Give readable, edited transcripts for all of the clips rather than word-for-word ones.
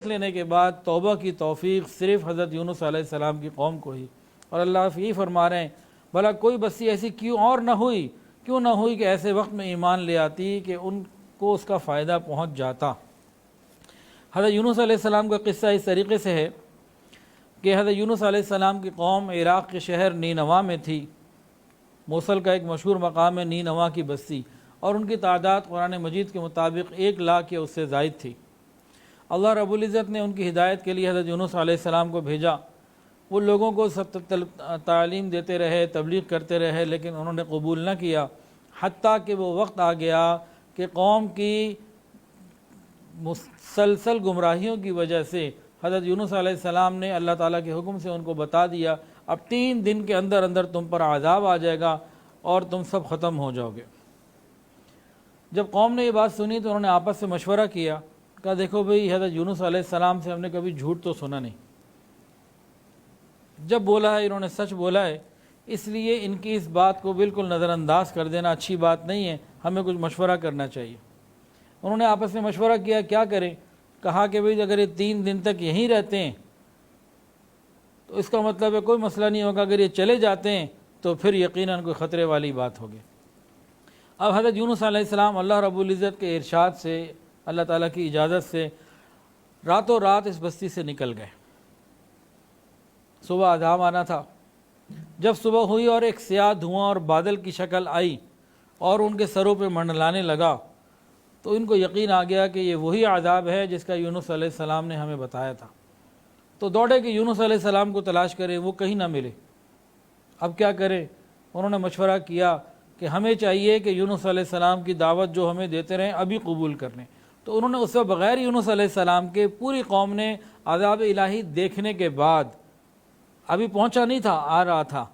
لینے کے بعد توبہ کی توفیق صرف حضرت یونس علیہ السلام کی قوم کو ہی، اور اللہ یہی فرما رہے ہیں بھلا کوئی بستی ایسی کیوں نہ ہوئی کہ ایسے وقت میں ایمان لے آتی کہ ان کو اس کا فائدہ پہنچ جاتا۔ حضرت یونس علیہ السلام کا قصہ اس طریقے سے ہے کہ حضرت یونس علیہ السلام کی قوم عراق کے شہر نینوا میں تھی۔ موصل کا ایک مشہور مقام ہے نینوا کی بستی، اور ان کی تعداد قرآن مجید کے مطابق 1,00,000 یا اس سے زائد تھی۔ اللہ رب العزت نے ان کی ہدایت کے لیے حضرت یونس علیہ السلام کو بھیجا۔ وہ لوگوں کو تعلیم دیتے رہے، تبلیغ کرتے رہے، لیکن انہوں نے قبول نہ کیا، حتیٰ کہ وہ وقت آ گیا کہ قوم کی مسلسل گمراہیوں کی وجہ سے حضرت یونس علیہ السلام نے اللہ تعالیٰ کے حکم سے ان کو بتا دیا اب 3 دن کے اندر اندر تم پر عذاب آ جائے گا اور تم سب ختم ہو جاؤ گے۔ جب قوم نے یہ بات سنی تو انہوں نے آپس سے مشورہ کیا، کہا دیکھو بھئی حضرت یونس علیہ السلام سے ہم نے کبھی جھوٹ تو سنا نہیں، جب بولا ہے انہوں نے سچ بولا ہے، اس لیے ان کی اس بات کو بالکل نظر انداز کر دینا اچھی بات نہیں ہے، ہمیں کچھ مشورہ کرنا چاہیے۔ انہوں نے آپس میں مشورہ کیا کیا کریں، کہا کہ بھئی اگر یہ 3 دن تک یہیں رہتے ہیں تو اس کا مطلب ہے کوئی مسئلہ نہیں ہوگا، اگر یہ چلے جاتے ہیں تو پھر یقیناً کوئی خطرے والی بات ہوگی۔ اب حضرت یونس علیہ السلام اللہ رب العزت کے ارشاد سے، اللہ تعالیٰ کی اجازت سے راتوں رات اس بستی سے نکل گئے۔ صبح عذاب آنا تھا، جب صبح ہوئی اور ایک سیاہ دھواں اور بادل کی شکل آئی اور ان کے سروں پہ منڈلانے لگا تو ان کو یقین آ گیا کہ یہ وہی عذاب ہے جس کا یونس علیہ السلام نے ہمیں بتایا تھا۔ تو دوڑے کہ یونس علیہ السلام کو تلاش کریں، وہ کہیں نہ ملے۔ اب کیا کریں؟ انہوں نے مشورہ کیا کہ ہمیں چاہیے کہ یونس علیہ السلام کی دعوت جو ہمیں دیتے رہیں ابھی قبول کر لیں۔ تو انہوں نے اس وقت بغیر یونس علیہ السلام کے پوری قوم نے عذاب الہی دیکھنے کے بعد، ابھی پہنچا نہیں تھا، آ رہا تھا،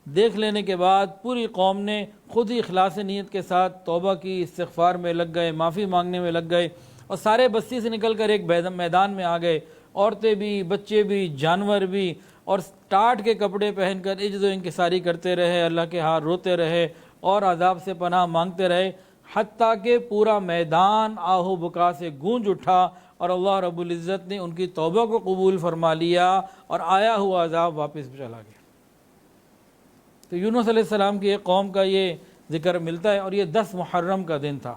دیکھ لینے کے بعد پوری قوم نے خود ہی اخلاص نیت کے ساتھ توبہ کی، استغفار میں لگ گئے، معافی مانگنے میں لگ گئے، اور سارے بستی سے نکل کر ایک میدان میں آ گئے، عورتیں بھی، بچے بھی، جانور بھی، اور ٹاٹ کے کپڑے پہن کر عجز و انکساری کرتے رہے، اللہ کے ہاں روتے رہے اور عذاب سے پناہ مانگتے رہے، حتیٰ کہ پورا میدان آہو بکا سے گونج اٹھا اور اللہ رب العزت نے ان کی توبہ کو قبول فرما لیا اور آیا ہوا عذاب واپس چلا گیا۔ تو یونس علیہ السلام کی ایک قوم کا یہ ذکر ملتا ہے، اور یہ 10 محرم کا دن تھا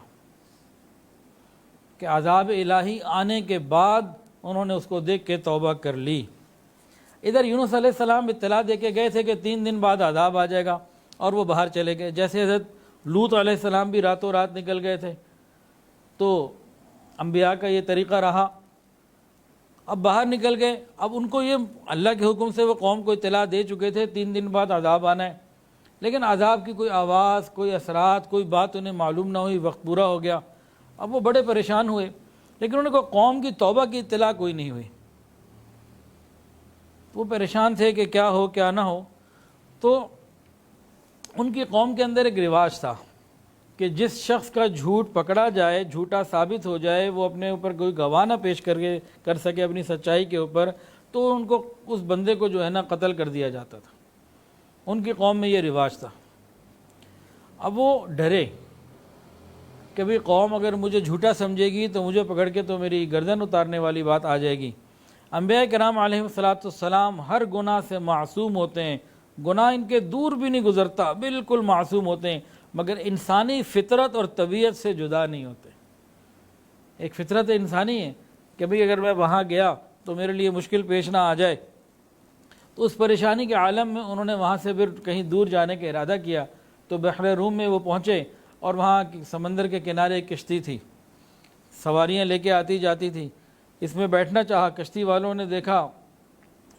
کہ عذاب الہی آنے کے بعد انہوں نے اس کو دیکھ کے توبہ کر لی۔ ادھر یونس علیہ السلام اطلاع دے کے گئے تھے کہ 3 دن بعد عذاب آ جائے گا، اور وہ باہر چلے گئے، جیسے حضرت لوط علیہ السلام بھی راتوں رات نکل گئے تھے۔ تو انبیاء کا یہ طریقہ رہا، اب باہر نکل گئے، اب ان کو یہ اللہ کے حکم سے وہ قوم کو اطلاع دے چکے تھے 3 دن بعد عذاب آنا ہے، لیکن عذاب کی کوئی آواز، کوئی اثرات، کوئی بات انہیں معلوم نہ ہوئی، وقت پورا ہو گیا۔ اب وہ بڑے پریشان ہوئے، لیکن انہیں کوئی قوم کی توبہ کی اطلاع کوئی نہیں ہوئی۔ وہ پریشان تھے کہ کیا ہو کیا نہ ہو۔ تو ان کی قوم کے اندر ایک رواج تھا کہ جس شخص کا جھوٹ پکڑا جائے، جھوٹا ثابت ہو جائے، وہ اپنے اوپر کوئی گواہ نہ پیش کر سکے اپنی سچائی کے اوپر، تو ان کو، اس بندے کو جو ہے نا قتل کر دیا جاتا تھا۔ ان کی قوم میں یہ رواج تھا۔ اب وہ ڈرے کہ بھئی قوم اگر مجھے جھوٹا سمجھے گی تو مجھے پکڑ کے تو میری گردن اتارنے والی بات آ جائے گی۔ انبیاء کرام علیہ السلام ہر گناہ سے معصوم ہوتے ہیں، گناہ ان کے دور بھی نہیں گزرتا، بالکل معصوم ہوتے ہیں، مگر انسانی فطرت اور طبیعت سے جدا نہیں ہوتے۔ ایک فطرت انسانی ہے کہ بھئی اگر میں وہاں گیا تو میرے لیے مشکل پیش نہ آ جائے، تو اس پریشانی کے عالم میں انہوں نے وہاں سے پھر کہیں دور جانے کا ارادہ کیا۔ تو بحر روم میں وہ پہنچے، اور وہاں سمندر کے کنارے ایک کشتی تھی، سواریاں لے کے آتی جاتی تھی، اس میں بیٹھنا چاہا۔ کشتی والوں نے دیکھا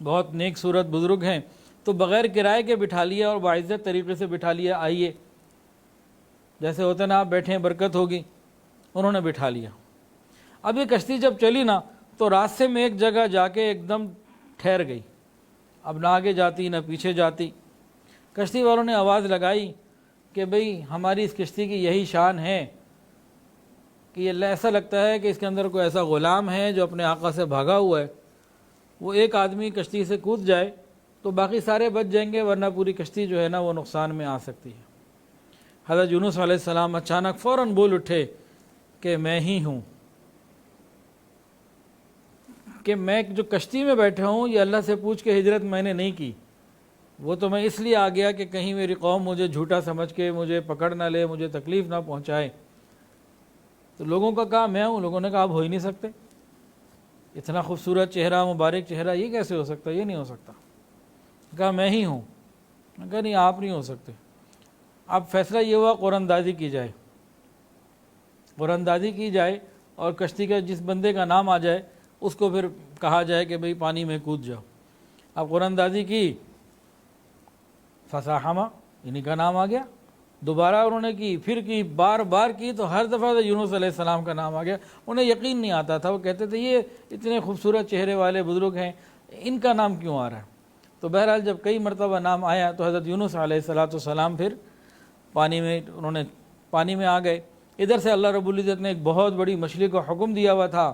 بہت نیک صورت بزرگ ہیں، تو بغیر کرائے کے بٹھا لیا اور باعزت طریقے سے بٹھا لیا، آئیے، جیسے ہوتا نا آپ بیٹھیں برکت ہوگی، انہوں نے بٹھا لیا۔ اب یہ کشتی جب چلی نا تو راستے میں ایک جگہ جا کے ایک دم ٹھہر گئی، اب نہ آگے جاتی نہ پیچھے جاتی۔ کشتی والوں نے آواز لگائی کہ بھئی ہماری اس کشتی کی یہی شان ہے کہ یہ ایسا لگتا ہے کہ اس کے اندر کوئی ایسا غلام ہے جو اپنے آقا سے بھاگا ہوا ہے، وہ ایک آدمی کشتی سے کود جائے تو باقی سارے بچ جائیں گے، ورنہ پوری کشتی جو ہے نا وہ نقصان میں آ سکتی ہے۔ حضرت یونس علیہ السلام اچانک فوراً بول اٹھے کہ میں ہی ہوں، کہ میں جو کشتی میں بیٹھا ہوں یہ اللہ سے پوچھ کے ہجرت میں نے نہیں کی، وہ تو میں اس لیے آ گیا کہ کہیں میری قوم مجھے جھوٹا سمجھ کے مجھے پکڑ نہ لے، مجھے تکلیف نہ پہنچائے۔ تو لوگوں کا کہا میں ہوں، لوگوں نے کہا آپ ہو ہی نہیں سکتے، اتنا خوبصورت چہرہ، مبارک چہرہ، یہ کیسے ہو سکتا ہے؟ یہ نہیں ہو سکتا۔ کہا میں ہی ہوں۔ میں کہا نہیں، آپ نہیں ہو سکتے۔ اب فیصلہ یہ ہوا قرآن اندازی کی جائے، قرآن اندازی کی جائے اور کشتی کا جس بندے کا نام آ جائے اس کو پھر کہا جائے کہ بھئی پانی میں کود جاؤ۔ اب قرآن اندازی کی، فساہمہ، انہی کا نام آ گیا۔ دوبارہ انہوں نے کی، پھر کی، بار بار کی، تو ہر دفعہ یونس علیہ السلام کا نام آ گیا۔ انہیں یقین نہیں آتا تھا، وہ کہتے تھے یہ اتنے خوبصورت چہرے والے بزرگ ہیں، ان کا نام کیوں آ رہا ہے؟ تو بہرحال جب کئی مرتبہ نام آیا تو حضرت یونس علیہ السلام پھر پانی میں، انہوں نے پانی میں آ گئے۔ ادھر سے اللہ رب العزت نے ایک بہت بڑی مچھلی کو حکم دیا ہوا تھا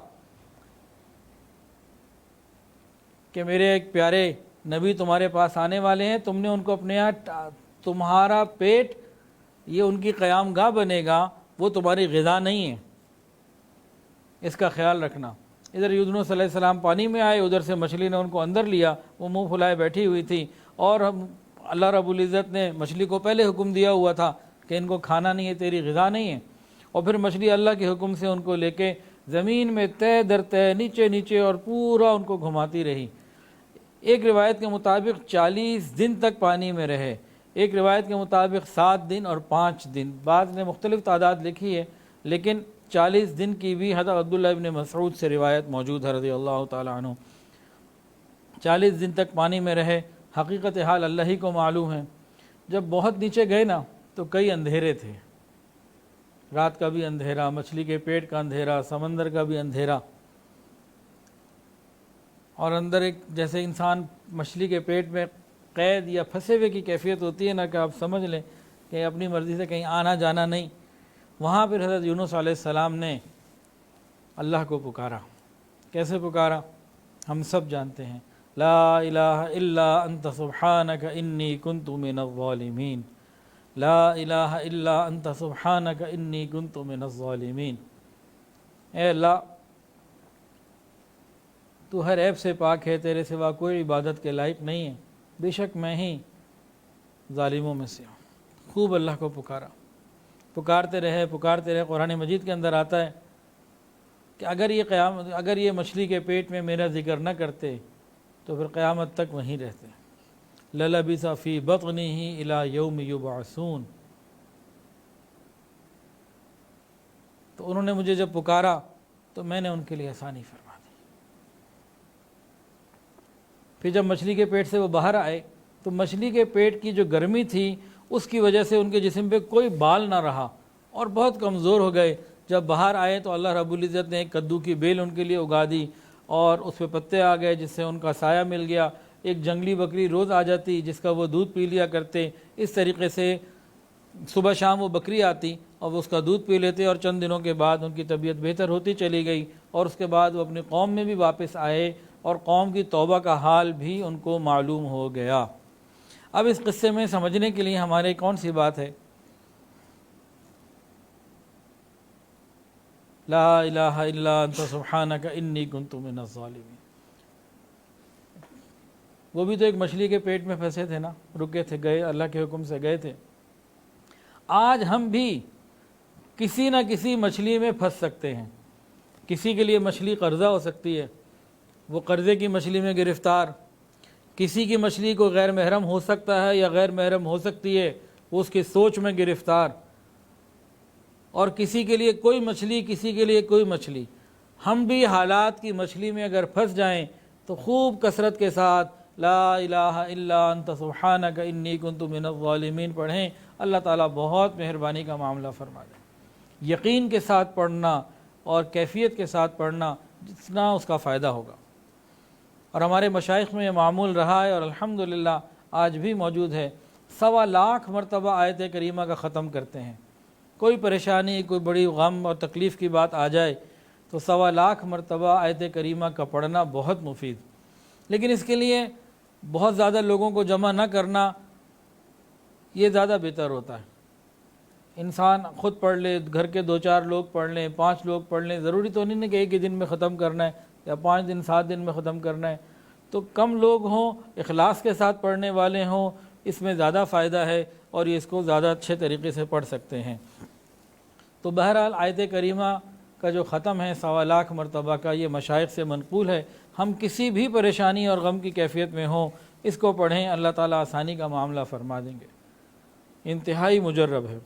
کہ میرے ایک پیارے نبی تمہارے پاس آنے والے ہیں، تم نے ان کو اپنے یہاں، تمہارا پیٹ یہ ان کی قیام گاہ بنے گا، وہ تمہاری غذا نہیں ہے، اس کا خیال رکھنا۔ ادھر یونس علیہ السلام پانی میں آئے، ادھر سے مچھلی نے ان کو اندر لیا، وہ منہ پھلائے بیٹھی ہوئی تھی، اور اللہ رب العزت نے مچھلی کو پہلے حکم دیا ہوا تھا کہ ان کو کھانا نہیں ہے، تیری غذا نہیں ہے، اور پھر مچھلی اللہ کے حکم سے ان کو لے کے زمین میں تہ در تہ، نیچے نیچے، اور پورا ان کو گھماتی رہی۔ ایک روایت کے مطابق 40 دن تک پانی میں رہے، ایک روایت کے مطابق 7 دن اور 5 دن، بعض نے مختلف تعداد لکھی ہے، لیکن 40 دن کی بھی حضرت عبداللہ ابن مسعود سے روایت موجود ہے رضی اللہ تعالیٰ عنہ۔ 40 دن تک پانی میں رہے، حقیقت حال اللہ ہی کو معلوم ہے۔ جب بہت نیچے گئے نا تو کئی اندھیرے تھے، رات کا بھی اندھیرا، مچھلی کے پیٹ کا اندھیرا، سمندر کا بھی اندھیرا، اور اندر ایک جیسے انسان مچھلی کے پیٹ میں قید یا پھنسے ہوئے کی کیفیت ہوتی ہے نا، کہ آپ سمجھ لیں کہ اپنی مرضی سے کہیں آنا جانا نہیں۔ وہاں پھر حضرت یونس علیہ السلام نے اللہ کو پکارا۔ کیسے پکارا ہم سب جانتے ہیں، لا الہ الا انت سبحانک انی کنت من الظالمین، لا الہ الا انت سبحانک انی کنت من الظالمین۔ اے اللہ تو ہر عیب سے پاک ہے، تیرے سوا کوئی عبادت کے لائق نہیں ہے، بے شک میں ہی ظالموں میں سے ہوں۔ خوب اللہ کو پکارا، پکارتے رہے پکارتے رہے۔ قرآن مجید کے اندر آتا ہے کہ اگر یہ مچھلی کے پیٹ میں میرا ذکر نہ کرتے تو پھر قیامت تک وہیں رہتے۔ لَلَبِثَ فِي بَطْنِهِ إِلَى يَوْمِ يُبْعَثُونَ۔ تو انہوں نے مجھے جب پکارا تو میں نے ان کے لیے آسانی فرما دی۔ پھر جب مچھلی کے پیٹ سے وہ باہر آئے تو مچھلی کے پیٹ کی جو گرمی تھی اس کی وجہ سے ان کے جسم پہ کوئی بال نہ رہا اور بہت کمزور ہو گئے۔ جب باہر آئے تو اللہ رب العزت نے ایک کدو کی بیل ان کے لیے اگا دی اور اس پہ پتے آ گئے جس سے ان کا سایہ مل گیا۔ ایک جنگلی بکری روز آ جاتی جس کا وہ دودھ پی لیا کرتے، اس طریقے سے صبح شام وہ بکری آتی اور وہ اس کا دودھ پی لیتے، اور چند دنوں کے بعد ان کی طبیعت بہتر ہوتی چلی گئی، اور اس کے بعد وہ اپنی قوم میں بھی واپس آئے اور قوم کی توبہ کا حال بھی ان کو معلوم ہو گیا۔ اب اس قصے میں سمجھنے کے لیے ہمارے کون سی بات ہے؟ لا الہ الا انت سبحانک انی کنت من الظالمین۔ وہ بھی تو ایک مچھلی کے پیٹ میں پھنسے تھے نا، رکے تھے، گئے، اللہ کے حکم سے گئے تھے۔ آج ہم بھی کسی نہ کسی مچھلی میں پھنس سکتے ہیں۔ کسی کے لیے مچھلی قرضہ ہو سکتی ہے، وہ قرضے کی مچھلی میں گرفتار۔ کسی کی مچھلی کو غیر محرم ہو سکتا ہے یا غیر محرم ہو سکتی ہے، وہ اس کی سوچ میں گرفتار۔ اور کسی کے لیے کوئی مچھلی، کسی کے لیے کوئی مچھلی۔ ہم بھی حالات کی مچھلی میں اگر پھنس جائیں تو خوب کثرت کے ساتھ لا الہ الا انت سبحانک انی کنت من الظالمین پڑھیں، اللہ تعالیٰ بہت مہربانی کا معاملہ فرما دے۔ یقین کے ساتھ پڑھنا اور کیفیت کے ساتھ پڑھنا جتنا اس کا فائدہ ہوگا۔ اور ہمارے مشائخ میں یہ معمول رہا ہے اور الحمدللہ آج بھی موجود ہے، 1.25 لاکھ مرتبہ آیت کریمہ کا ختم کرتے ہیں۔ کوئی پریشانی، کوئی بڑی غم اور تکلیف کی بات آ جائے تو 1.25 لاکھ مرتبہ آیت کریمہ کا پڑھنا بہت مفید۔ لیکن اس کے لیے بہت زیادہ لوگوں کو جمع نہ کرنا یہ زیادہ بہتر ہوتا ہے۔ انسان خود پڑھ لے، گھر کے 2-4 لوگ پڑھ لیں، 5 لوگ پڑھ لیں، ضروری تو نہیں کہ ایک ہی دن میں ختم کرنا ہے، یا 5 دن 7 دن میں ختم کرنا ہے، تو کم لوگ ہوں، اخلاص کے ساتھ پڑھنے والے ہوں، اس میں زیادہ فائدہ ہے اور یہ اس کو زیادہ اچھے طریقے سے پڑھ سکتے ہیں۔ تو بہرحال آیت کریمہ کا جو ختم ہے 1.25 لاکھ مرتبہ کا، یہ مشائخ سے منقول ہے۔ ہم کسی بھی پریشانی اور غم کی کیفیت میں ہوں، اس کو پڑھیں، اللہ تعالیٰ آسانی کا معاملہ فرما دیں گے، انتہائی مجرب ہے۔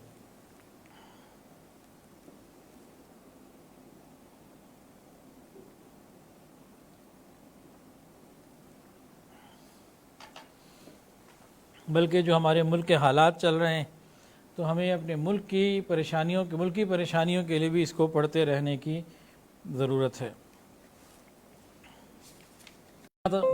بلکہ جو ہمارے ملک کے حالات چل رہے ہیں تو ہمیں اپنے ملکی پریشانیوں کے لیے بھی اس کو پڑھتے رہنے کی ضرورت ہے۔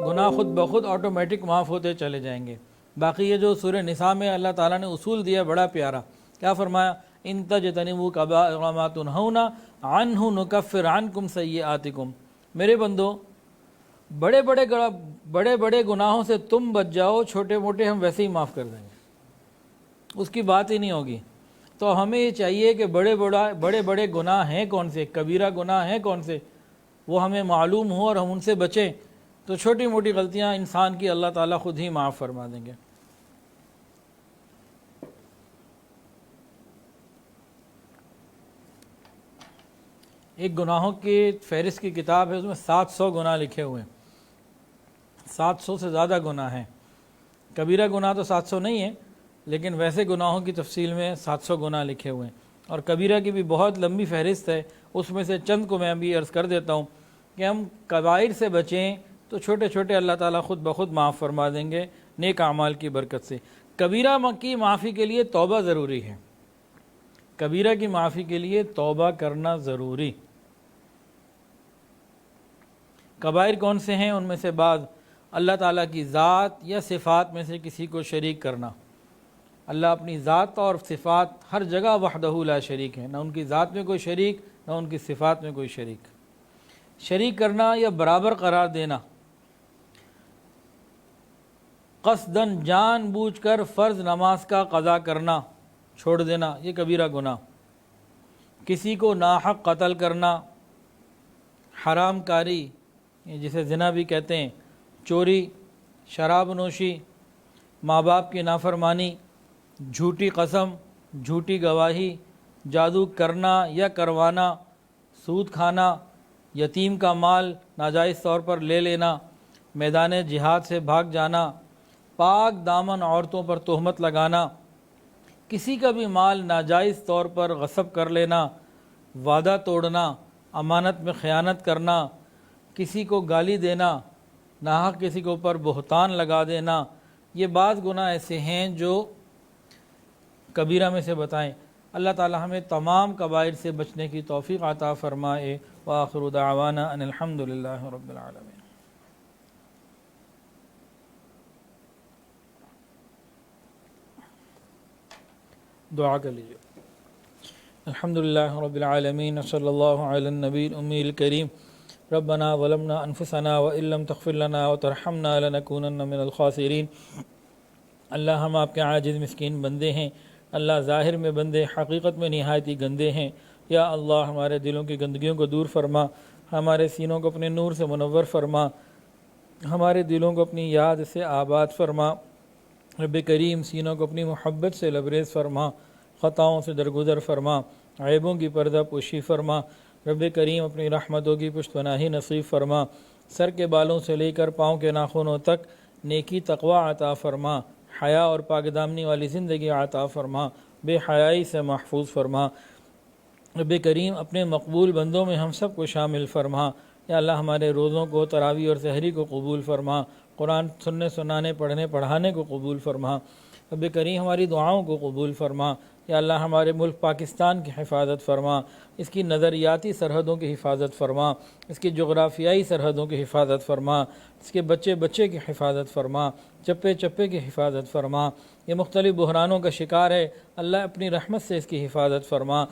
گناہ خود بخود آٹومیٹک معاف ہوتے چلے جائیں گے۔ باقی یہ جو سورہ نساء میں اللہ تعالیٰ نے اصول دیا بڑا پیارا، کیا فرمایا؟ ان تجتنبوا کبائر ما تنہون عنہ نکفر عنکم سیئاتکم، میرے بندو بڑے بڑے گناہوں سے تم بچ جاؤ، چھوٹے موٹے ہم ویسے ہی معاف کر دیں گے، اس کی بات ہی نہیں ہوگی۔ تو ہمیں یہ چاہیے کہ بڑے بڑے گناہ ہیں کون سے، کبیرہ گناہ ہیں کون سے، وہ ہمیں معلوم ہو اور ہم ان سے بچیں، تو چھوٹی موٹی غلطیاں انسان کی اللہ تعالیٰ خود ہی معاف فرما دیں گے۔ ایک گناہوں کی فہرست کی کتاب ہے، اس میں 700 گناہ لکھے ہوئے ہیں، 700 سے زیادہ گناہ ہیں۔ کبیرہ گناہ تو 700 نہیں ہے، لیکن ویسے گناہوں کی تفصیل میں 700 گناہ لکھے ہوئے ہیں، اور کبیرہ کی بھی بہت لمبی فہرست ہے۔ اس میں سے چند کو میں ابھی عرض کر دیتا ہوں کہ ہم کبائر سے بچیں تو چھوٹے چھوٹے اللہ تعالیٰ خود بخود معاف فرما دیں گے نیک اعمال کی برکت سے۔ کبیرہ کی معافی کے لیے توبہ ضروری ہے، کبیرہ کی معافی کے لیے توبہ کرنا ضروری۔ کبائر کون سے ہیں؟ ان میں سے بعض اللہ تعالیٰ کی ذات یا صفات میں سے کسی کو شریک کرنا۔ اللہ اپنی ذات اور صفات ہر جگہ وحدہ لا شریک ہے، نہ ان کی ذات میں کوئی شریک، نہ ان کی صفات میں کوئی شریک کرنا یا برابر قرار دینا، قصداً جان بوجھ کر فرض نماز کا قضا کرنا چھوڑ دینا، یہ کبیرہ گناہ۔ کسی کو ناحق قتل کرنا، حرام کاری جسے زنا بھی کہتے ہیں، چوری، شراب نوشی، ماں باپ کی نافرمانی، جھوٹی قسم، جھوٹی گواہی، جادو کرنا یا کروانا، سود کھانا، یتیم کا مال ناجائز طور پر لے لینا، میدان جہاد سے بھاگ جانا، پاک دامن عورتوں پر تہمت لگانا، کسی کا بھی مال ناجائز طور پر غصب کر لینا، وعدہ توڑنا، امانت میں خیانت کرنا، کسی کو گالی دینا، ناحق کسی کے اوپر بہتان لگا دینا، یہ بعض گناہ ایسے ہیں جو کبیرہ میں سے بتائیں۔ اللہ تعالی ہمیں تمام کبائر سے بچنے کی توفیق عطا فرمائے۔ وآخر دعوانا ان الحمد للہ رب العالمین۔ دعا کر لیجیے۔ الحمدللہ رب العالمین، صلی اللہ علی النبی الامی الکریم۔ ربنا ظلمنا انفسنا وان لم تغفر لنا وترحمنا لنکونن من الخاسرین۔ اللہ ہم آپ کے عاجز مسکین بندے ہیں، اللہ ظاہر میں بندے، حقیقت میں نہایت ہی گندے ہیں۔ یا اللہ ہمارے دلوں کی گندگیوں کو دور فرما، ہمارے سینوں کو اپنے نور سے منور فرما، ہمارے دلوں کو اپنی یاد سے آباد فرما۔ رب کریم سینوں کو اپنی محبت سے لبریز فرما، خطاؤں سے درگزر فرما، عیبوں کی پردہ پوشی فرما۔ رب کریم اپنی رحمتوں کی پشت پناہی نصیب فرما، سر کے بالوں سے لے کر پاؤں کے ناخنوں تک نیکی تقوی عطا فرما، حیا اور پاک دامنی والی زندگی عطا فرما، بے حیائی سے محفوظ فرما۔ رب کریم اپنے مقبول بندوں میں ہم سب کو شامل فرما۔ یا اللہ ہمارے روزوں کو، تراویح اور سحری کو قبول فرما، قرآن سننے سنانے پڑھنے پڑھانے کو قبول فرما۔ رب کریم ہماری دعاؤں کو قبول فرما۔ یا اللہ ہمارے ملک پاکستان کی حفاظت فرما، اس کی نظریاتی سرحدوں کی حفاظت فرما، اس کی جغرافیائی سرحدوں کی حفاظت فرما، اس کے بچے بچے کی حفاظت فرما، چپے چپے کی حفاظت فرما۔ یہ مختلف بحرانوں کا شکار ہے، اللہ اپنی رحمت سے اس کی حفاظت فرما۔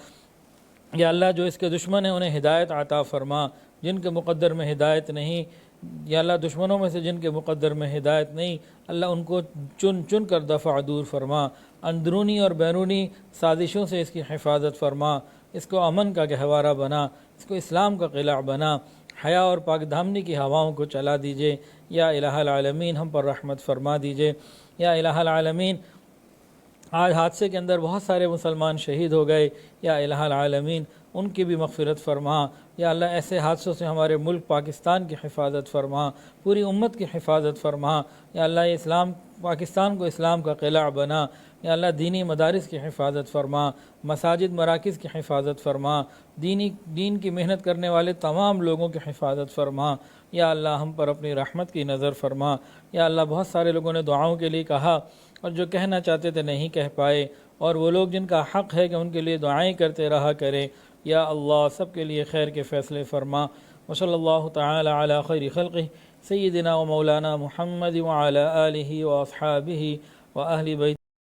یا اللہ جو اس کے دشمن ہیں انہیں ہدایت عطا فرما، جن کے مقدر میں ہدایت نہیں، یا اللہ دشمنوں میں سے جن کے مقدر میں ہدایت نہیں، اللہ ان کو چن چن کر دفع دور فرما۔ اندرونی اور بیرونی سازشوں سے اس کی حفاظت فرما، اس کو امن کا گہوارہ بنا، اس کو اسلام کا قلعہ بنا، حیا اور پاک دامنی کی ہواؤں کو چلا دیجئے۔ یا الہ العالمین ہم پر رحمت فرما دیجئے۔ یا الہ العالمین آج حادثے کے اندر بہت سارے مسلمان شہید ہو گئے، یا الہ العالمین ان کی بھی مغفرت فرما۔ یا اللہ ایسے حادثوں سے ہمارے ملک پاکستان کی حفاظت فرما، پوری امت کی حفاظت فرما۔ یا اللہ یہ پاکستان کو اسلام کا قلعہ بنا۔ یا اللہ دینی مدارس کی حفاظت فرما، مساجد مراکز کی حفاظت فرما، دین کی محنت کرنے والے تمام لوگوں کی حفاظت فرما۔ یا اللہ ہم پر اپنی رحمت کی نظر فرما۔ یا اللہ بہت سارے لوگوں نے دعاؤں کے لیے کہا اور جو کہنا چاہتے تھے نہیں کہہ پائے، اور وہ لوگ جن کا حق ہے کہ ان کے لیے دعائیں کرتے رہا کریں، یا اللہ سب کے لیے خیر کے فیصلے فرما۔ وصلی اللہ تعالی علی خیر خلقہ سیدنا و مولانا محمد وعلی آلہ و اصحابہ و اہل بیت